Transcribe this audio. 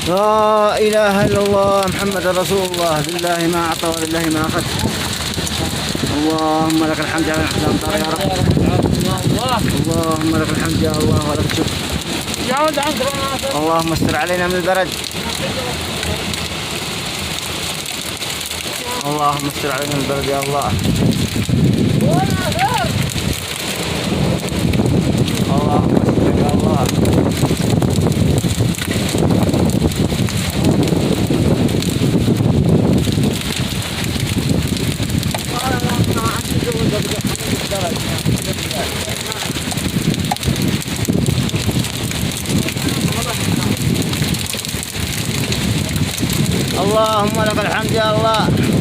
لا إله إلا الله محمد رسول الله. لله ما أعطى ولله ما أخذ. اللهم لك الحمد على الأحلام يا رب. اللهم لك الحمد يا الله ولك الشكر. اللهم استر علينا من البرد. اللهم استر علينا من البرد يا الله. اللهم استر يا الله. اللهم لك الحمد يا الله.